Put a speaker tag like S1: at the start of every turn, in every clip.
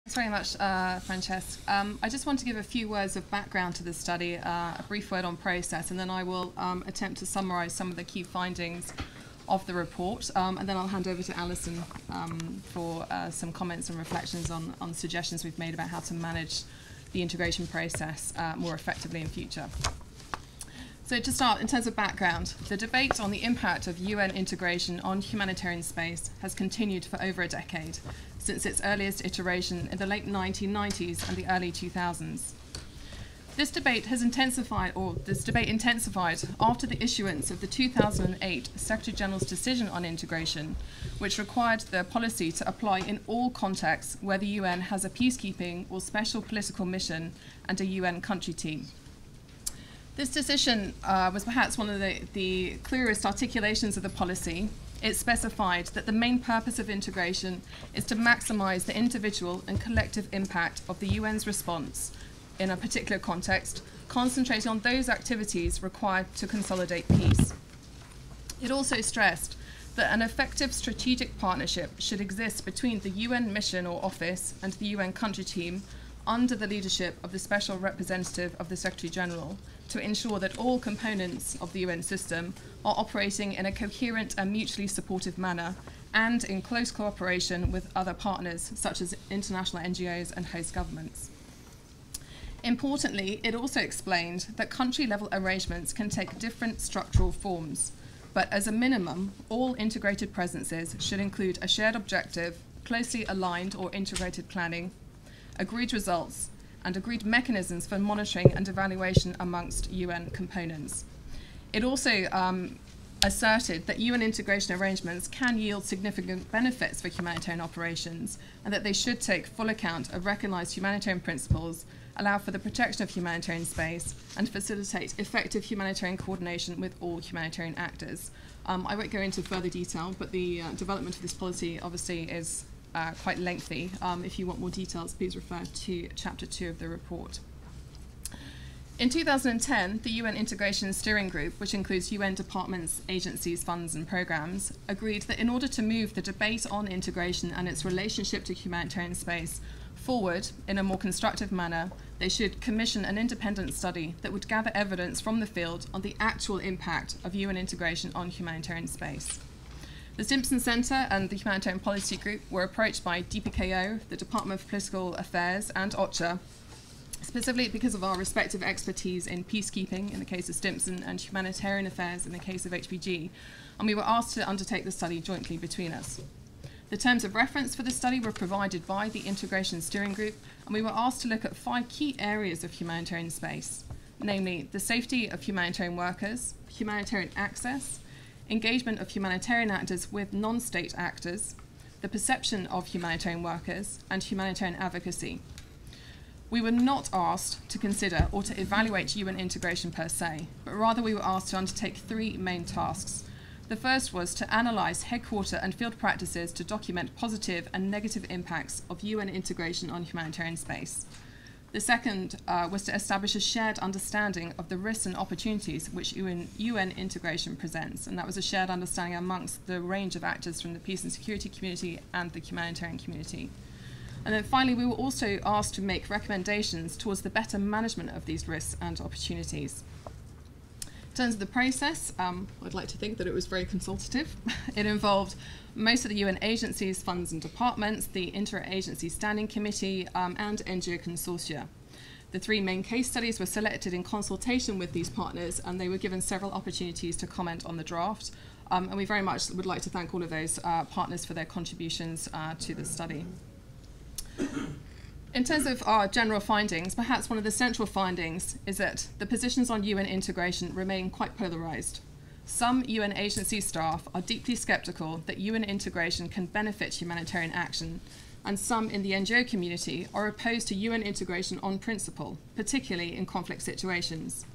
S1: Thanks very much, Francesc. I just want to give a few words of background to this study, a brief word on process, and then I will attempt to summarise some of the key findings of the report, and then I'll hand over to Alison for some comments and reflections on suggestions we've made about how to manage the integration process more effectively in future. So to start, in terms of background, the debate on the impact of UN integration on humanitarian space has continued for over a decade, since its earliest iteration in the late 1990s and the early 2000s. This debate intensified after the issuance of the 2008 Secretary-General's decision on integration, which required the policy to apply in all contexts where the UN has a peacekeeping or special political mission and a UN country team. This decision was perhaps one of the clearest articulations of the policy. It specified that the main purpose of integration is to maximise the individual and collective impact of the UN's response in a particular context, concentrating on those activities required to consolidate peace. It also stressed that an effective strategic partnership should exist between the UN mission or office and the UN country team under the leadership of the Special Representative of the Secretary-General to ensure that all components of the UN system are operating in a coherent and mutually supportive manner and in close cooperation with other partners such as international NGOs and host governments. Importantly, it also explained that country-level arrangements can take different structural forms, but as a minimum, all integrated presences should include a shared objective, closely aligned or integrated planning, agreed results, and agreed mechanisms for monitoring and evaluation amongst UN components. It also asserted that UN integration arrangements can yield significant benefits for humanitarian operations and that they should take full account of recognised humanitarian principles, allow for the protection of humanitarian space, and facilitate effective humanitarian coordination with all humanitarian actors. I won't go into further detail, but the development of this policy obviously is quite lengthy. If you want more details, please refer to Chapter 2 of the report. In 2010, the UN Integration Steering Group, which includes UN departments, agencies, funds and programs, agreed that in order to move the debate on integration and its relationship to humanitarian space forward in a more constructive manner, they should commission an independent study that would gather evidence from the field on the actual impact of UN integration on humanitarian space. The Simpson Centre and the Humanitarian Policy Group were approached by DPKO, the Department of Political Affairs, and OCHA, specifically because of our respective expertise in peacekeeping in the case of Stimson and humanitarian affairs in the case of HPG, and we were asked to undertake the study jointly between us. The terms of reference for the study were provided by the Integration Steering Group, and we were asked to look at 5 key areas of humanitarian space, namely the safety of humanitarian workers, humanitarian access, engagement of humanitarian actors with non-state actors, the perception of humanitarian workers, and humanitarian advocacy. We were not asked to consider or to evaluate UN integration per se, but rather we were asked to undertake 3 main tasks. The first was to analyse headquarter and field practices to document positive and negative impacts of UN integration on humanitarian space. The second was to establish a shared understanding of the risks and opportunities which UN integration presents, and that was a shared understanding amongst the range of actors from the peace and security community and the humanitarian community. And then finally, we were also asked to make recommendations towards the better management of these risks and opportunities. In terms of the process, I'd like to think that it was very consultative. It involved most of the UN agencies, funds and departments, the Interagency Standing Committee, and NGO consortia. The 3 main case studies were selected in consultation with these partners, and they were given several opportunities to comment on the draft. And we very much would like to thank all of those partners for their contributions to the study. In terms of our general findings, perhaps one of the central findings is that the positions on UN integration remain quite polarised. Some UN agency staff are deeply sceptical that UN integration can benefit humanitarian action, and some in the NGO community are opposed to UN integration on principle, particularly in conflict situations.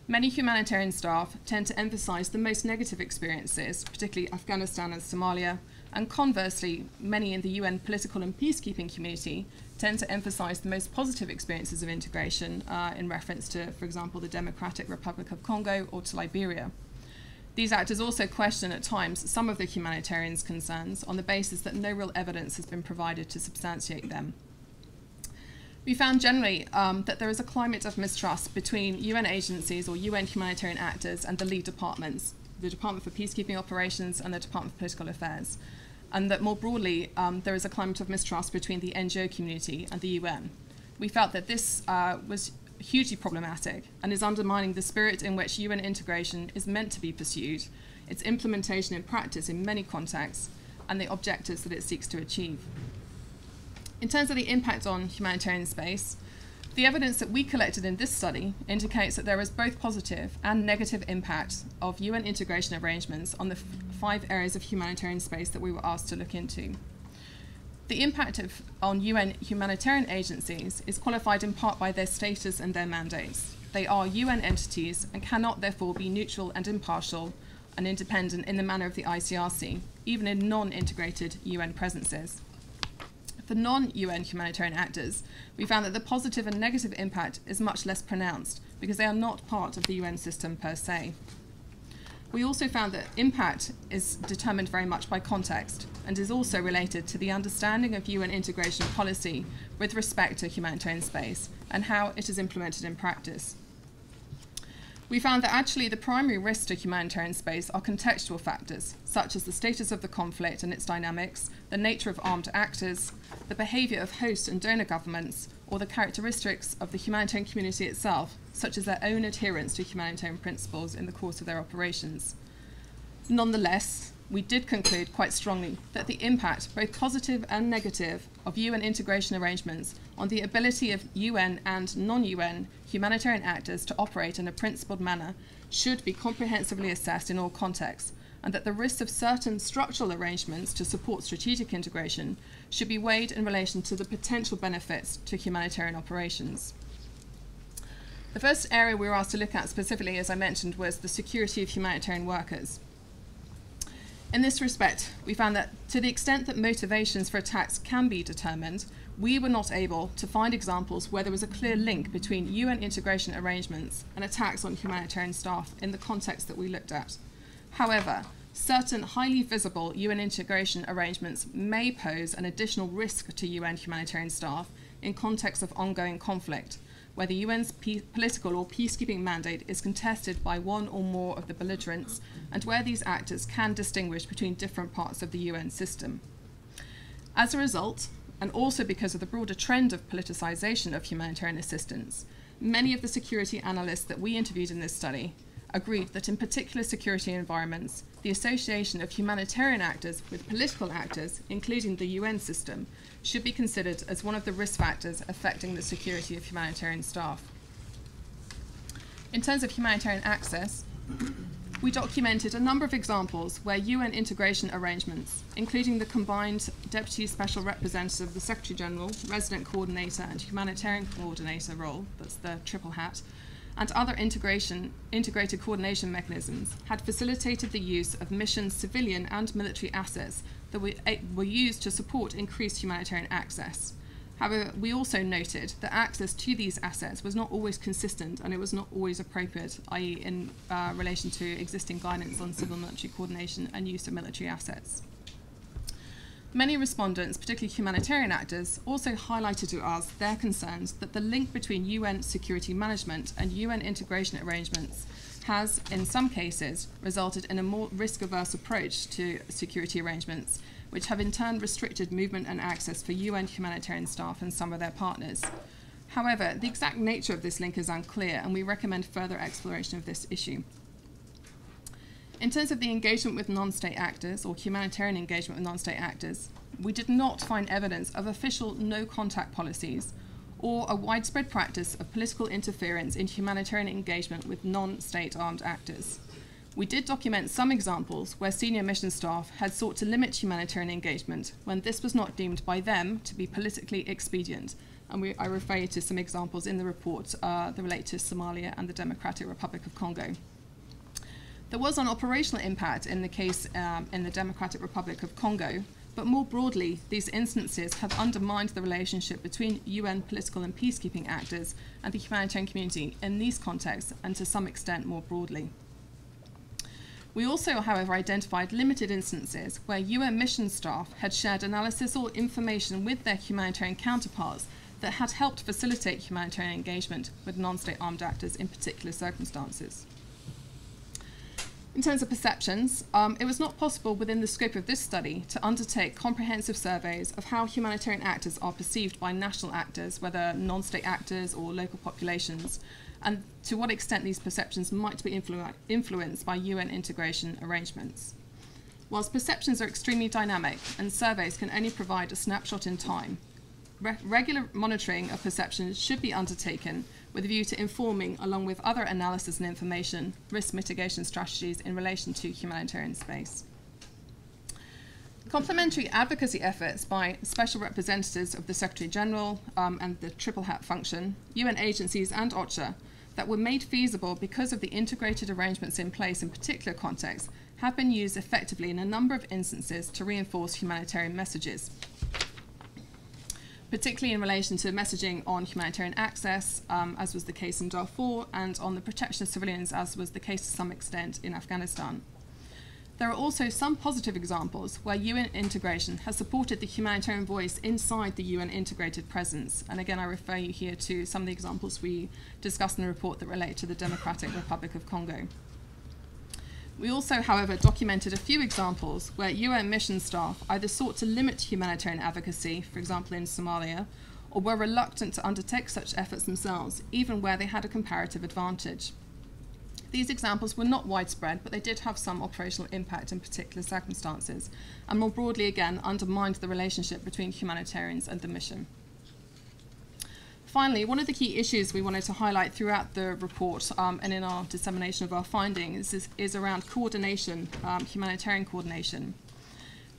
S1: Many humanitarian staff tend to emphasise the most negative experiences, particularly Afghanistan and Somalia, and conversely, many in the UN political and peacekeeping community tend to emphasise the most positive experiences of integration in reference to, for example, the Democratic Republic of Congo or to Liberia. These actors also question at times some of the humanitarians' concerns on the basis that no real evidence has been provided to substantiate them. We found generally that there is a climate of mistrust between UN agencies or UN humanitarian actors and the lead departments, the Department for Peacekeeping Operations and the Department for Political Affairs, and that more broadly there is a climate of mistrust between the NGO community and the UN. We felt that this was hugely problematic and is undermining the spirit in which UN integration is meant to be pursued, its implementation in practice in many contexts, and the objectives that it seeks to achieve. In terms of the impact on humanitarian space, the evidence that we collected in this study indicates that there is both positive and negative impact of UN integration arrangements on the 5 areas of humanitarian space that we were asked to look into. The impact on UN humanitarian agencies is qualified in part by their status and their mandates. They are UN entities and cannot therefore be neutral and impartial and independent in the manner of the ICRC, even in non-integrated UN presences. For non-UN humanitarian actors, we found that the positive and negative impact is much less pronounced because they are not part of the UN system per se. We also found that impact is determined very much by context and is also related to the understanding of UN integration policy with respect to humanitarian space and how it is implemented in practice. We found that actually the primary risks to humanitarian space are contextual factors, such as the status of the conflict and its dynamics, the nature of armed actors, the behaviour of host and donor governments, or the characteristics of the humanitarian community itself, such as their own adherence to humanitarian principles in the course of their operations. Nonetheless, we did conclude quite strongly that the impact, both positive and negative, of UN integration arrangements on the ability of UN and non-UN humanitarian actors to operate in a principled manner should be comprehensively assessed in all contexts, and that the risks of certain structural arrangements to support strategic integration should be weighed in relation to the potential benefits to humanitarian operations. The first area we were asked to look at specifically, as I mentioned, was the security of humanitarian workers. In this respect, we found that to the extent that motivations for attacks can be determined, we were not able to find examples where there was a clear link between UN integration arrangements and attacks on humanitarian staff in the context that we looked at. However, certain highly visible UN integration arrangements may pose an additional risk to UN humanitarian staff in context of ongoing conflict, where the UN's political or peacekeeping mandate is contested by one or more of the belligerents, and where these actors can distinguish between different parts of the UN system. As a result, and also because of the broader trend of politicization of humanitarian assistance, many of the security analysts that we interviewed in this study agreed that in particular security environments, the association of humanitarian actors with political actors, including the UN system, should be considered as one of the risk factors affecting the security of humanitarian staff. In terms of humanitarian access, we documented a number of examples where UN integration arrangements, including the combined Deputy Special Representative of the Secretary General, Resident Coordinator and Humanitarian Coordinator role, that's the triple hat, and other integrated coordination mechanisms, had facilitated the use of mission civilian and military assets that were used to support increased humanitarian access. However, we also noted that access to these assets was not always consistent and it was not always appropriate, i.e. in relation to existing guidance on civil-military coordination and use of military assets. Many respondents, particularly humanitarian actors, also highlighted to us their concerns that the link between UN security management and UN integration arrangements has, in some cases, resulted in a more risk-averse approach to security arrangements, which have in turn restricted movement and access for UN humanitarian staff and some of their partners. However, the exact nature of this link is unclear, and we recommend further exploration of this issue. In terms of the engagement with non-state actors, or humanitarian engagement with non-state actors, we did not find evidence of official no-contact policies or a widespread practice of political interference in humanitarian engagement with non-state armed actors. We did document some examples where senior mission staff had sought to limit humanitarian engagement when this was not deemed by them to be politically expedient, and I refer you to some examples in the report that relate to Somalia and the Democratic Republic of Congo. There was an operational impact in the case in the Democratic Republic of Congo, but more broadly, these instances have undermined the relationship between UN political and peacekeeping actors and the humanitarian community in these contexts, and to some extent more broadly. We also, however, identified limited instances where UN mission staff had shared analysis or information with their humanitarian counterparts that had helped facilitate humanitarian engagement with non-state armed actors in particular circumstances. In terms of perceptions, it was not possible within the scope of this study to undertake comprehensive surveys of how humanitarian actors are perceived by national actors, whether non-state actors or local populations, and to what extent these perceptions might be influenced by UN integration arrangements. Whilst perceptions are extremely dynamic and surveys can only provide a snapshot in time, regular monitoring of perceptions should be undertaken with a view to informing, along with other analysis and information, risk mitigation strategies in relation to humanitarian space. Complementary advocacy efforts by special representatives of the Secretary General and the Triple Hat function, UN agencies and OCHA that were made feasible because of the integrated arrangements in place in particular contexts have been used effectively in a number of instances to reinforce humanitarian messages, particularly in relation to messaging on humanitarian access, as was the case in Darfur, and on the protection of civilians, as was the case to some extent in Afghanistan. There are also some positive examples where UN integration has supported the humanitarian voice inside the UN integrated presence. And again, I refer you here to some of the examples we discussed in the report that relate to the Democratic Republic of Congo. We also, however, documented a few examples where UN mission staff either sought to limit humanitarian advocacy, for example in Somalia, or were reluctant to undertake such efforts themselves, even where they had a comparative advantage. These examples were not widespread, but they did have some operational impact in particular circumstances, and more broadly, again, undermined the relationship between humanitarians and the mission. Finally, one of the key issues we wanted to highlight throughout the report and in our dissemination of our findings is around coordination, humanitarian coordination.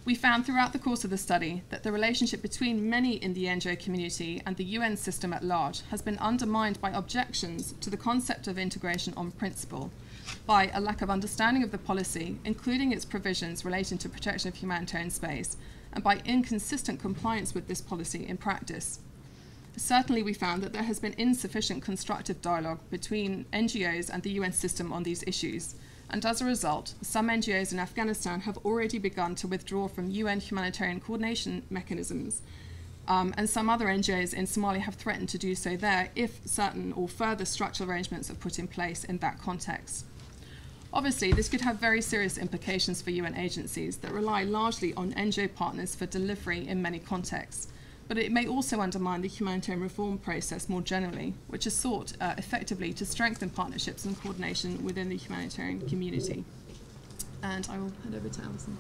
S1: We found throughout the course of the study that the relationship between many in the NGO community and the UN system at large has been undermined by objections to the concept of integration on principle, by a lack of understanding of the policy, including its provisions relating to protection of humanitarian space, and by inconsistent compliance with this policy in practice. Certainly, we found that there has been insufficient constructive dialogue between NGOs and the UN system on these issues, and as a result, some NGOs in Afghanistan have already begun to withdraw from UN humanitarian coordination mechanisms, and some other NGOs in Somalia have threatened to do so there if certain or further structural arrangements are put in place in that context. Obviously, this could have very serious implications for UN agencies that rely largely on NGO partners for delivery in many contexts, but it may also undermine the humanitarian reform process more generally, which is sought effectively to strengthen partnerships and coordination within the humanitarian community. And I will hand over to Alison.